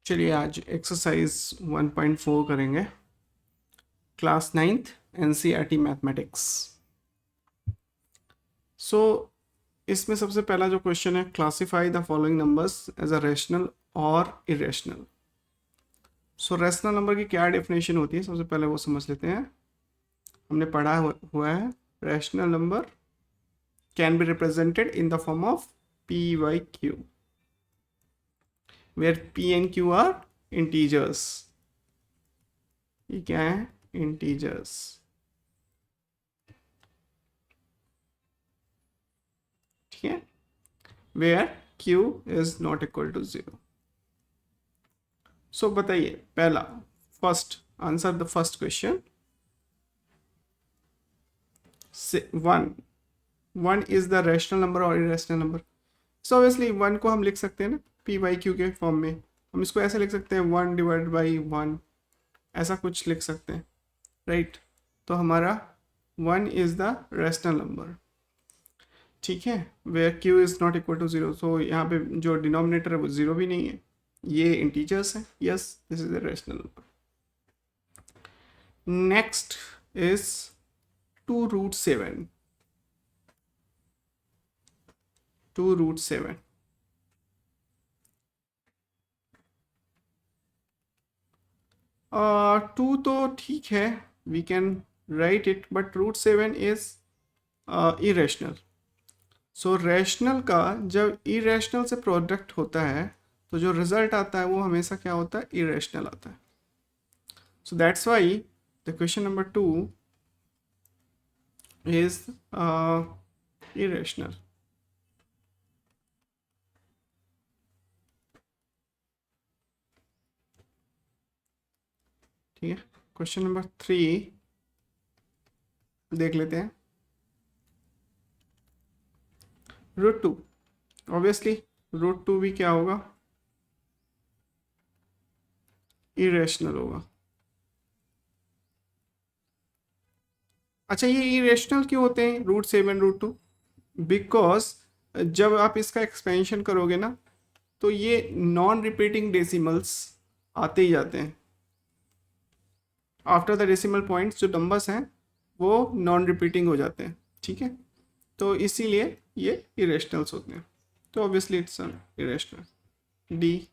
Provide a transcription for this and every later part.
चलिए आज एक्सरसाइज 1.4 करेंगे, क्लास 9th एनसीईआरटी मैथमेटिक्स। सो इसमें सबसे पहला जो क्वेश्चन है, classify the following numbers as a rational और इरेशनल। सो रैशनल नंबर की क्या डेफिनेशन होती है, सबसे पहले वो समझ लेते हैं। हमने पढ़ा हुआ है rational number can be represented in the form of p by q, where p and q are integers. ये क्या है? इंटीजर्स। ठीक है, where q is not equal to 0। So बताइए, पहला first answer the first question. One is the rational number और irrational number. So obviously one को हम लिख सकते हैं ना पी बाई क्यू के फॉर्म में। हम इसको ऐसे लिख सकते हैं 1/1, ऐसा कुछ लिख सकते हैं, राइट? तो हमारा 1 इज द रैशनल नंबर। ठीक है, where q is not equal to 0। So यहाँ पे जो डिनोमिनेटर है वो 0 भी नहीं है, ये इंटीजर्स है। Yes, this is a rational number. Next is 2√7। 2√7 2 तो ठीक है, we can write it, but √7 is irrational. So rational का जब इरेशनल से प्रोडक्ट होता है तो जो रिजल्ट आता है वो हमेशा क्या होता है? इरेशनल आता है। So that's why the question number 2 is irrational. ठीक है, क्वेश्चन नंबर 3 देख लेते हैं। √2, ऑब्वियसली √2 भी क्या होगा? इरेशनल होगा। अच्छा, ये इरेशनल क्यों होते हैं √7 √2? बिकॉज जब आप इसका एक्सपेंशन करोगे ना तो ये नॉन रिपीटिंग डेसिमल्स आते ही जाते हैं। आफ्टर द डेसिमल पॉइंट्स जो नंबर्स हैं वो नॉन रिपीटिंग हो जाते हैं। ठीक है, तो इसीलिए ये इरेशनल्स होते हैं। तो ऑब्वियसली इट्स इरेशनल। डी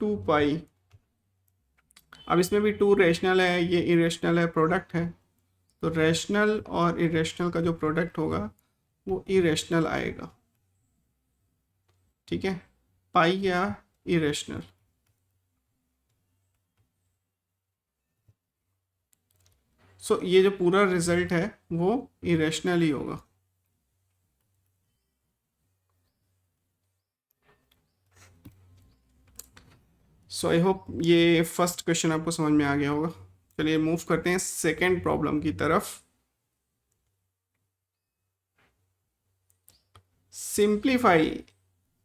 2 पाई। अब इसमें भी 2 रेशनल है, ये इरेशनल है, प्रोडक्ट है। तो रैशनल और इरेशनल का जो प्रोडक्ट होगा वो इरेशनल आएगा। ठीक है, पाई या इरेशनल। सो ये जो पूरा रिजल्ट है वो इरेशनल ही होगा। सो आई होप ये फर्स्ट क्वेश्चन आपको समझ में आ गया होगा। चलिए मूव करते हैं सेकेंड प्रॉब्लम की तरफ। Simplify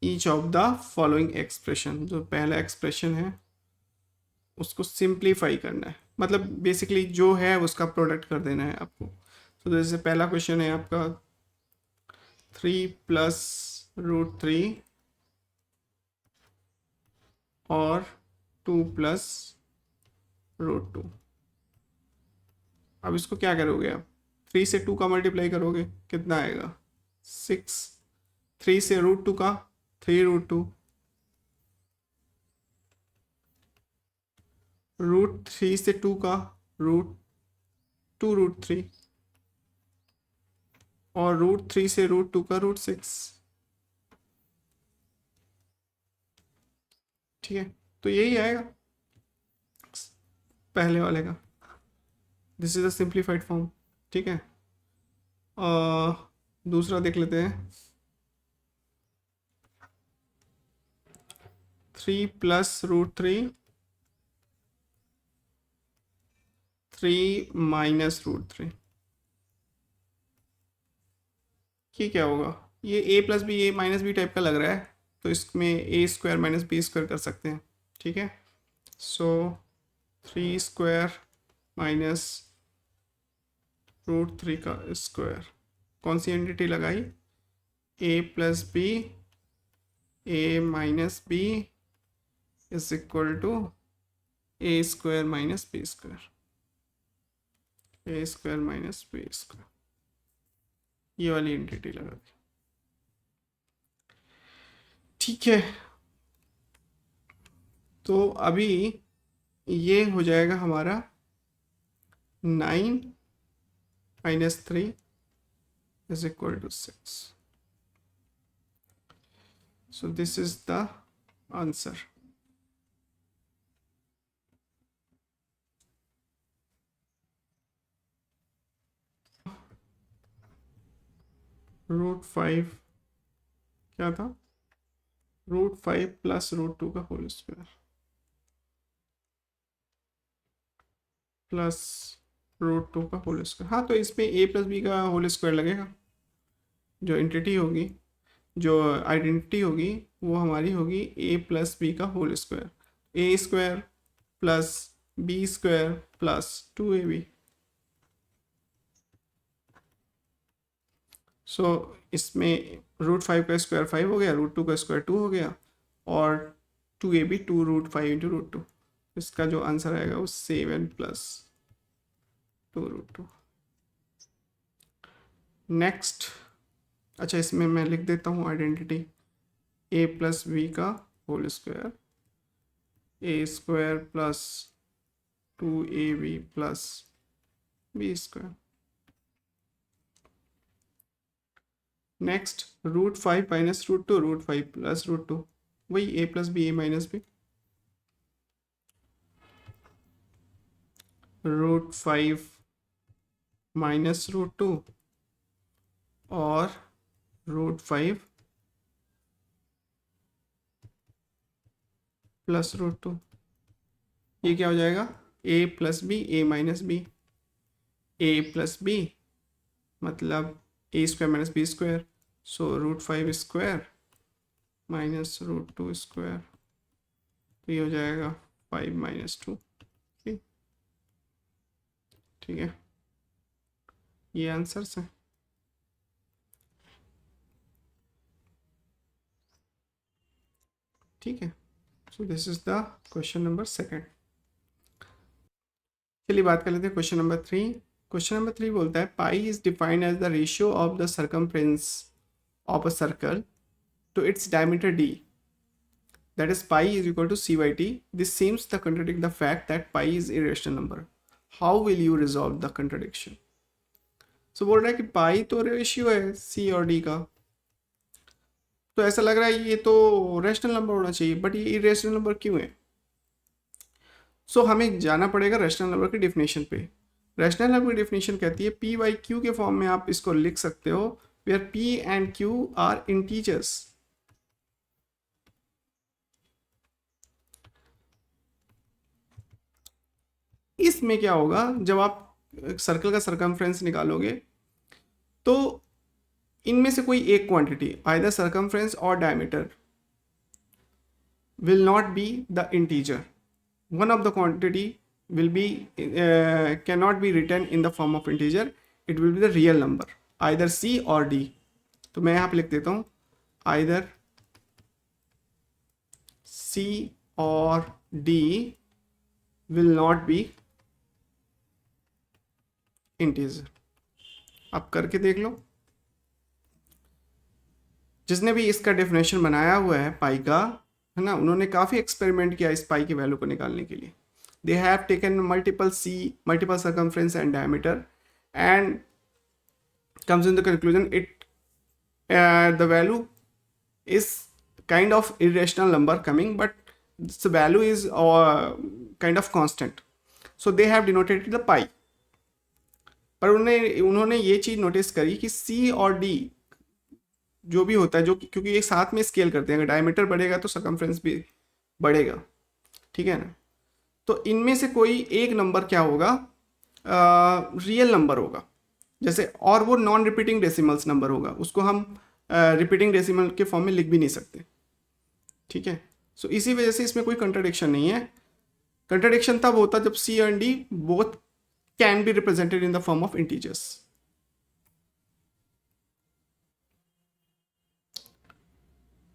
each of the following expression. जो पहला एक्सप्रेशन है उसको सिंप्लीफाई करना है, मतलब बेसिकली जो है उसका प्रोडक्ट कर देना है आपको। तो जैसे पहला क्वेश्चन है आपका 3 + √3 और 2 + √2। अब इसको क्या करोगे आप? 3 से 2 का मल्टीप्लाई करोगे, कितना आएगा? 6। 3 से √2 का 3√2, √3 से 2 का √2√3 और √3 से √2 का √6। ठीक है, तो यही आएगा पहले वाले का। This is a simplified form. ठीक है, दूसरा देख लेते हैं। 3 + √3, 3 - √3। ये क्या होगा? ये a+b टाइप का लग रहा है, तो इसमें a² - b² कर सकते हैं। ठीक है, सो 3² - √3 का स्क्वायर। कौन सी एंटिटी लगाई? a + b, a - b is equal to A square minus B square, A square minus B square, ये वाली एंटिटी लगा दी। ठीक है, तो अभी ये हो जाएगा हमारा 9 minus 3 is equal to 6. So this is the answer. √5 क्या था? √5 प्लस √2 का होल स्क्वायर प्लस √2 का होल स्क्वायर। हाँ, तो इसमें a प्लस बी का होल स्क्वायर लगेगा। जो एंटिटी होगी, जो आइडेंटिटी होगी, वो हमारी होगी a प्लस बी का होल स्क्वायर, ए square plus b square plus 2ab। So इसमें √5 का स्क्वायर 5 हो गया, √2 का स्क्वायर 2 हो गया, और 2ab 2√5 इंटू √2। इसका जो आंसर आएगा वो 7 प्लस 2√2। नेक्स्ट, अच्छा इसमें मैं लिख देता हूँ आइडेंटिटी, a प्लस बी का होल स्क्वायर, ए square plus 2ab plus b square. Next √5 minus √2, √5 plus √2, वही a plus B, a minus b, √5 minus √2 और √5 प्लस √2। ये क्या हो जाएगा? a plus B, a minus B, a plus B मतलब a square minus B square, so √5 square minus √2 square, तो ये हो जाएगा 5 माइनस 2। ठीक है, ये आंसर्स हैं। ठीक है, so this is the question number 2। चलिए बात कर लेते हैं क्वेश्चन नंबर 3। क्वेश्चन नंबर 3 बोलता है pi is defined as the ratio of the circumference of a circle to its diameter d, that is pi is equal to c by t. This seems to contradict the fact that pi is a irrational number. How will you resolve the contradiction? So बोल रहा है कि पाई तो ratio है c और d का, तो ऐसा लग रहा है ये तो रेशनल नंबर होना चाहिए, बट ये इरेशनल नंबर क्यों है? सो हमें जाना पड़ेगा रैशनल नंबर की डेफिनेशन पे। रैशनल नंबर की डेफिनेशन कहती है p बाई क्यू के फॉर्म में आप इसको लिख सकते हो, where p and q are integers. इसमें क्या होगा, जब आप सर्कल का सर्कमफ्रेंस निकालोगे तो इनमें से कोई एक क्वांटिटी, आइदर सर्कमफ्रेंस और diameter, will not be the integer. One of the quantity will be cannot be written in the form of integer, it will be the real number, either c or d। तो मैं यहाँ पे लिख देता हूँ either c or d will not be integer। आप करके देख लो, जिसने भी इसका डेफिनेशन बनाया हुआ है पाई का, है ना, उन्होंने काफ़ी एक्सपेरिमेंट किया इस पाई की वैल्यू को निकालने के लिए। They have taken multiple multiple circumference and diameter, and comes in the conclusion the value is kind of irrational number coming, but the value is kind of constant, so they have denoted the pi। पर उन्होंने ये चीज़ notice करी कि c और d जो भी होता है, जो क्योंकि ये साथ में स्केल करते हैं, अगर डायमीटर बढ़ेगा तो सर्कमफ्रेंस भी बढ़ेगा, ठीक है ना। तो इनमें से कोई एक नंबर क्या होगा, रियल नंबर होगा जैसे, और वो नॉन रिपीटिंग डेसिमल्स नंबर होगा, उसको हम रिपीटिंग डेसिमल के फॉर्म में लिख भी नहीं सकते, ठीक है। सो इसी वजह से इसमें कोई कंट्राडिक्शन नहीं है। कंट्राडिक्शन तब होता जब c and d both can be represented in the form of integers.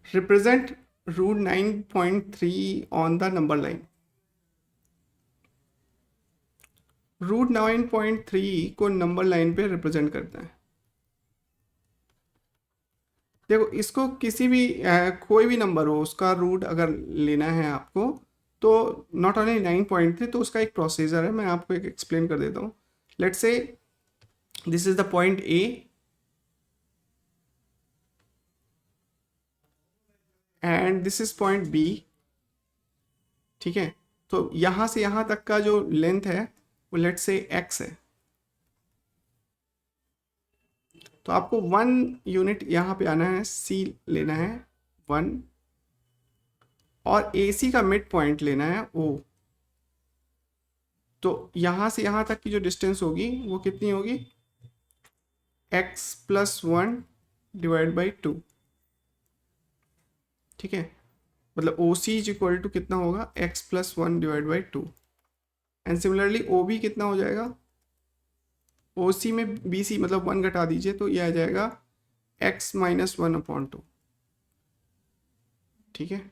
Represent root 9.3 on the number line. Root 9.3 को नंबर लाइन पे रिप्रेजेंट करता है। देखो इसको किसी भी कोई भी नंबर हो उसका रूट अगर लेना है आपको, तो नॉट ओनली 9.3, तो उसका एक प्रोसीजर है, मैं आपको एक एक्सप्लेन कर देता हूँ। Let's say this is the point A and this is point B. ठीक है, तो यहाँ से यहाँ तक का जो लेंथ है वो लेट्स से एक्स है। तो आपको 1 यूनिट यहाँ पे आना है, सी लेना है 1, और ए सी का मिड पॉइंट लेना है ओ। तो यहाँ से यहाँ तक की जो डिस्टेंस होगी वो कितनी होगी, x+1 डिवाइड बाई 2। ठीक है, मतलब O C is equal to कितना होगा, x+1 divide by 2। And similarly O B कितना हो जाएगा, ओ सी में बी सी मतलब 1 घटा दीजिए तो ये आ जाएगा x-1/2। ठीक है,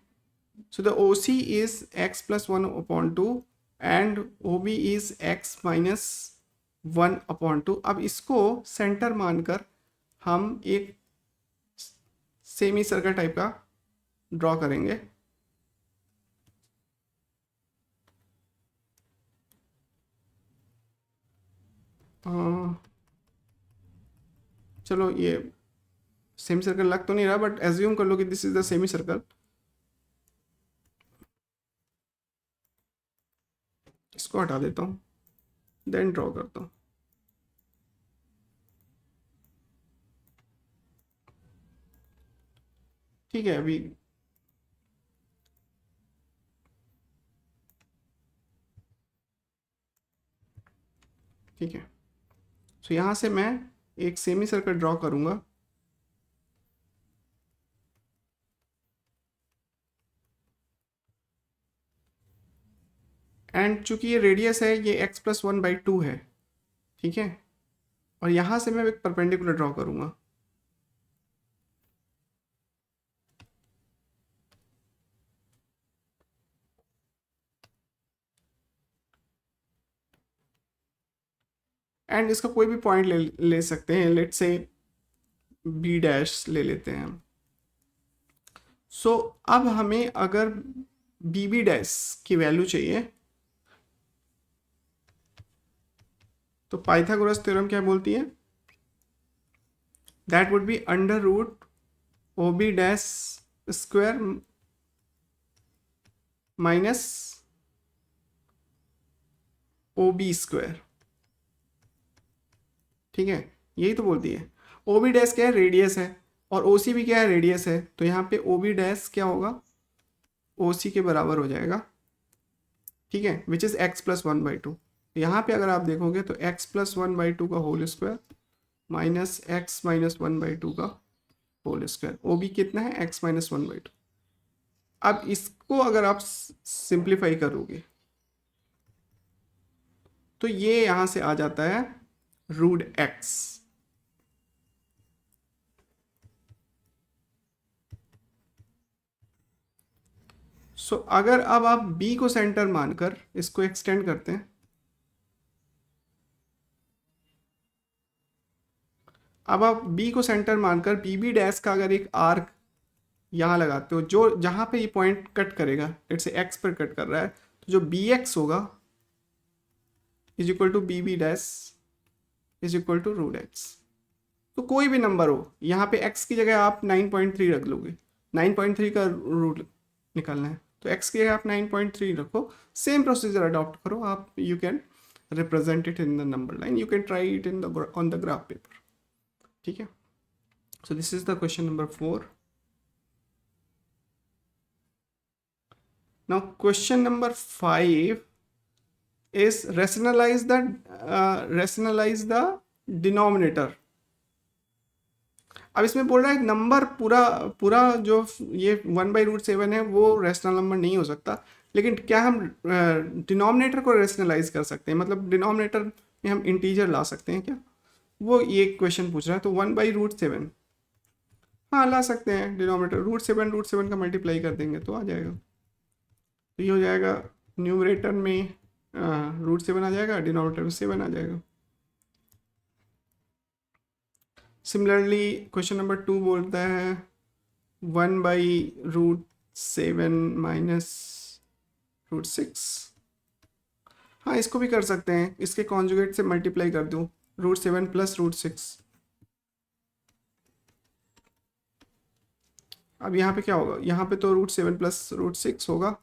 so the O C is x+1/2 and O B is x-1/2। अब इसको सेंटर मानकर हम एक सेमी सर्कल टाइप का ड्रॉ करेंगे। चलो ये सेमी सर्कल लग तो नहीं रहा, बट एज्यूम कर लो कि this is the semi circle. इसको हटा देता हूँ, देन ड्रॉ करता हूँ। ठीक है, अभी ठीक है, सो यहाँ से मैं एक सेमी सर्कल ड्रॉ करूँगा। एंड चूंकि ये रेडियस है, ये x+1/2 है। ठीक है, और यहाँ से मैं एक परपेंडिकुलर ड्रॉ करूँगा। एंड इसका कोई भी पॉइंट ले सकते हैं, लेट्स से बी डैश ले लेते हैं हम। सो अब हमें अगर बी बी डैश की वैल्यू चाहिए, तो पाइथागोरस थ्योरम क्या बोलती है, that would be under root O B dash square minus O B square. ठीक है, यही तो बोलती है। ओ बी डैश क्या है, रेडियस है, और ओ सी भी क्या है, रेडियस है। तो यहाँ पे ओ बी डैश क्या होगा, ओ सी के बराबर हो जाएगा। ठीक है, विच इज़ x+1/2। यहाँ पे अगर आप देखोगे तो x+1/2 का होल स्क्वायर माइनस x-1/2 का होल स्क्वायर। ओ बी कितना है, x-1/2। अब इसको अगर आप सिंप्लीफाई करोगे तो ये यहाँ से आ जाता है रूट x। सो अगर अब आप b को सेंटर मानकर इसको एक्सटेंड करते हैं, अब आप b को सेंटर मानकर बी बी डैश का अगर एक आर्क यहाँ लगाते हो, जो जहाँ पे ये पॉइंट कट करेगा, लेट्स से x पर कट कर रहा है, तो जो बी एक्स होगा is equal to B B dash is equal to root X. तो कोई भी नंबर हो, यहाँ पे x की जगह आप 9.3 रख लोगे, 9.3 का रूट निकालना है, तो x की जगह आप 9.3 रखो। सेम प्रोसीजर अडॉप्ट करो आप, you can represent it in the number line, you can try it in the on the graph paper. ठीक है, so this is the question number 4। Now question number 5 is rationalize the denominator। अब इसमें बोल रहा है number पूरा पूरा जो ये 1/√7 है वो रैशनल नंबर नहीं हो सकता, लेकिन क्या हम डिनोमिनेटर को रैशनलाइज कर सकते हैं, मतलब डिनोमिनेटर में हम इंटीजर ला सकते हैं क्या, वो ये क्वेश्चन पूछ रहा है। तो 1/√7 हाँ ला सकते हैं, डिनोमिनेटर रूट सेवन का मल्टीप्लाई कर देंगे तो आ जाएगा। तो ये हो जाएगा न्यूमरेटर में रूट सेवन आ जाएगा, डिनोमिनेटर में 7 आ जाएगा। सिमिलरली क्वेश्चन नंबर 2 बोलता है 1/√7 माइनस √6। हाँ इसको भी कर सकते हैं, इसके कॉन्जुगेट से मल्टीप्लाई कर दूँ, √7 प्लस √6। अब यहाँ पे क्या होगा, यहाँ पे तो √7 प्लस √6 होगा,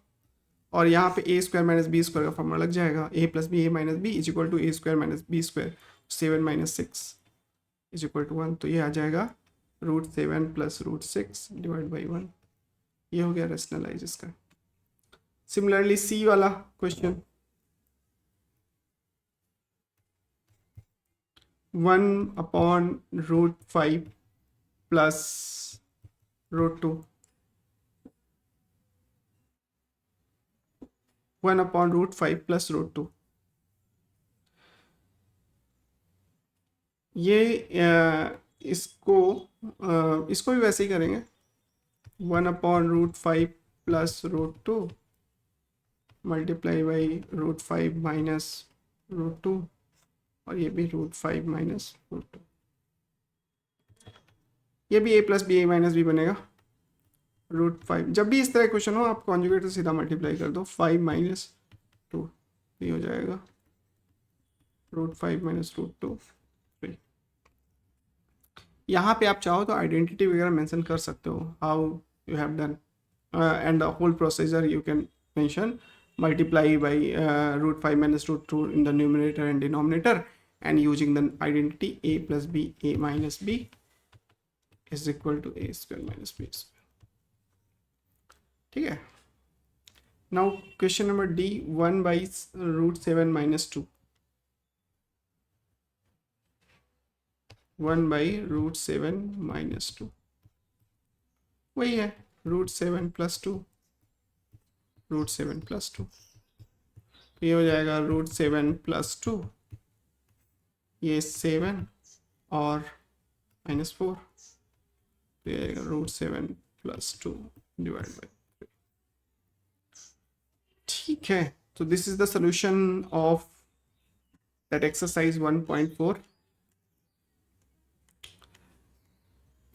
और यहाँ पे a square minus B square का फॉर्मूला लग जाएगा, a plus B a minus B is equal to a square minus B square, 7 minus 6 is equal to 1। तो ये आ जाएगा √7 प्लस √6 डिवाइड बाई 1। ये हो गया रेशनलाइज इसका। सिमिलरली सी वाला क्वेश्चन 1/√5 प्लस √2, 1/√5 प्लस √2। ये इसको भी वैसे ही करेंगे, 1/√5 प्लस √2 मल्टीप्लाई बाई √5 माइनस √2, और ये भी √5 माइनस √2। ये भी a plus B a minus B बनेगा √5। जब भी इस तरह क्वेश्चन हो आप कॉन्जुगेट से सीधा मल्टीप्लाई कर दो, 5 माइनस 2, ये हो जाएगा √5 माइनस √2। यहाँ पे आप चाहो तो आइडेंटिटी वगैरह मेंशन कर सकते हो, how you have done, and the whole procedure you can mention, multiply by √5 minus √2 in the numerator and denominator, and using the identity a plus b a minus b is equal to a square minus b square। ठीक है। now question number D, 1/√7 minus 2, 1/√7 minus 2 वही है √7 plus 2, √7 plus 2। तो ये हो जाएगा √7 plus 2, ये 7 और -4, तो ये आएगा √7 प्लस 2 डिवाइड बाई 3। ठीक है, तो this is the solution of that exercise 1.4।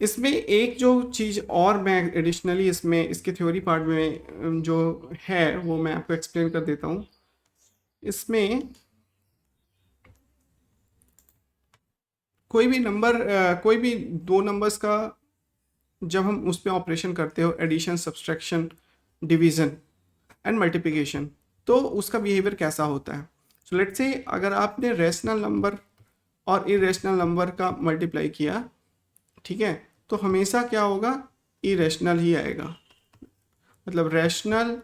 इसमें एक जो चीज़ और मैं एडिशनली इसमें इसके थ्योरी पार्ट में जो है वो मैं आपको एक्सप्लेन कर देता हूँ। इसमें कोई भी नंबर, कोई भी दो नंबर्स का जब हम उस पर ऑपरेशन करते हो, addition, subtraction, division and multiplication, तो उसका बिहेवियर कैसा होता है। सो लेट्स से अगर आपने रेशनल नंबर और इरेशनल नंबर का मल्टीप्लाई किया, ठीक है, तो हमेशा क्या होगा, इरेशनल ही आएगा। मतलब रैशनल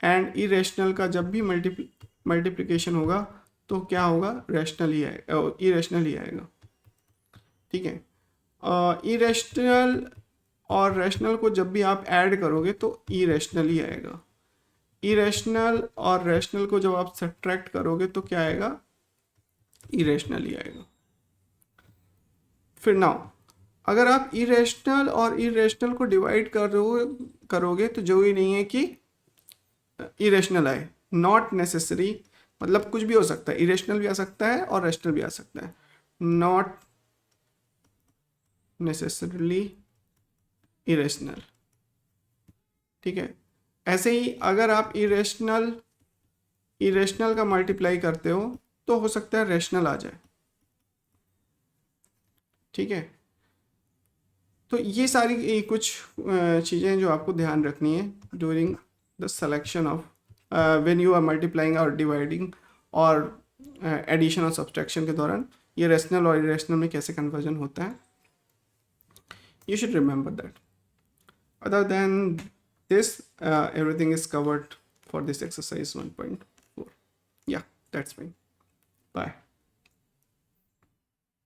एंड इरेशनल का जब भी मल्टीप्लिकेशन होगा तो क्या होगा, रैशनल ही आएगा, इरेशनल ही आएगा। ठीक है, इरेशनल और रैशनल को जब भी आप ऐड करोगे तो इरेशनल ही आएगा। इरेशनल और रैशनल को जब आप सब्ट्रैक्ट करोगे तो क्या आएगा, इरेशनल ही आएगा। फिर नाउ अगर आप इरेशनल और इरेशनल को डिवाइड करोगे तो जरूरी नहीं है कि इरेशनल आए, नॉट नेसेसरी, मतलब कुछ भी हो सकता है, इरेशनल भी आ सकता है और रैशनल भी आ सकता है, नॉट नेसेसरली इरेशनल। ठीक है, ऐसे ही अगर आप इरेशनल का मल्टीप्लाई करते हो तो हो सकता है रैशनल आ जाए। ठीक है, तो ये सारी कुछ चीज़ें जो आपको ध्यान रखनी है during the selection of when you are multiplying और डिवाइडिंग और एडिशन और सब्सट्रैक्शन के दौरान ये रैशनल और इरेशनल में कैसे कन्वर्जन होता है। You should remember that. Other than this, everything is covered for this exercise 1.4. Yeah, that's fine. Bye.